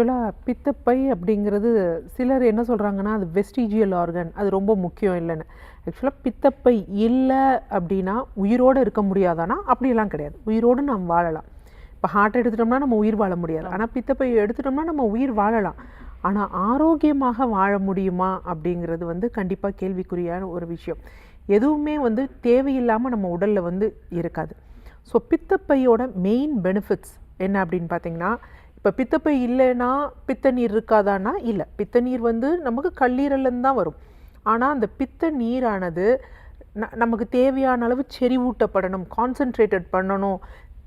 ஆக்சுவலாக பித்தப்பை அப்படிங்கிறது சிலர் என்ன சொல்கிறாங்கன்னா அது வெஸ்டிஜியல் ஆர்கன், அது ரொம்ப முக்கியம் இல்லைன்னு. ஆக்சுவலாக பித்தப்பை இல்லை அப்படின்னா உயிரோடு இருக்க முடியாதானா? அப்படிலாம் கிடையாது. உயிரோடு நாம் வாழலாம். இப்போ ஹார்ட் எடுத்துட்டோம்னா நம்ம உயிர் வாழ முடியாது, ஆனால் பித்தப்பை எடுத்துட்டோம்னா நம்ம உயிர் வாழலாம். ஆனால் ஆரோக்கியமாக வாழ முடியுமா அப்படிங்கிறது கண்டிப்பாக கேள்விக்குறியான ஒரு விஷயம். எதுவுமே தேவையில்லாமல் நம்ம உடலில் இருக்காது. ஸோ பித்தப்பையோட மெயின் பெனிஃபிட்ஸ் என்ன அப்படின்னு பார்த்தீங்கன்னா, இப்போ பித்தப்பை இல்லைன்னா பித்த நீர் இருக்காதானா? இல்லை. பித்த நீர் நமக்கு கல்லீரல்லேருந்து தான் வரும். ஆனால் அந்த பித்த நீரானது நமக்கு தேவையான அளவு செறிவூட்டப்படணும், கான்சென்ட்ரேட்டட் பண்ணணும்.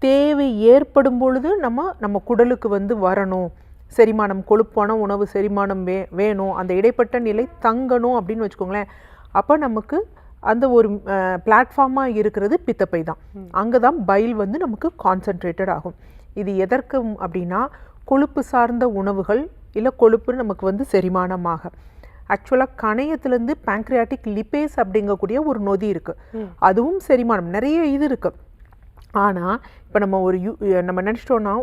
தேவை ஏற்படும் பொழுது நம்ம குடலுக்கு வரணும். செரிமானம், கொழுப்பான உணவு செரிமானம் வேணும், அந்த இடைப்பட்ட நிலை தங்கணும் அப்படின்னு வச்சுக்கோங்களேன். அப்போ நமக்கு அந்த ஒரு பிளாட்ஃபார்மாக இருக்கிறது பித்தப்பை தான். அங்கே தான் பைல் நமக்கு கான்சென்ட்ரேட்டட் ஆகும். இது எதற்கு அப்படின்னா, கொழுப்பு சார்ந்த உணவுகள் இல்லை கொழுப்பு நமக்கு செரிமானமாக. ஆக்சுவலாக கணையத்துலேருந்து பேங்க்ரியாட்டிக் லிபேஸ் அப்படிங்கக்கூடிய ஒரு நொதி இருக்குது, அதுவும் செரிமானம். நிறைய இது இருக்குது. ஆனால் இப்போ நம்ம நம்ம நினச்சிட்டோன்னா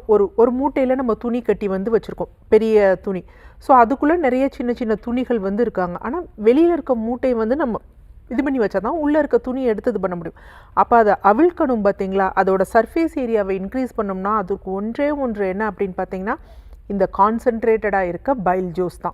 ஒரு மூட்டையில் நம்ம துணி கட்டி வச்சுருக்கோம், பெரிய துணி. ஸோ அதுக்குள்ளே நிறைய சின்ன சின்ன துணிகள் இருக்காங்க. ஆனால் வெளியில் இருக்க மூட்டை நம்ம இது பண்ணி வச்சா தான் உள்ளே இருக்க துணியை எடுத்து இது பண்ண முடியும். அப்போ அதை அவிழ்க்கணும் பார்த்தீங்களா? அதோட சர்ஃபேஸ் ஏரியாவை இன்க்ரீஸ் பண்ணோம்னா அதுக்கு ஒன்றே ஒன்று என்ன அப்படின்னு பார்த்தீங்கன்னா, இந்த கான்சென்ட்ரேட்டடாக இருக்க பைல் ஜூஸ் தான்.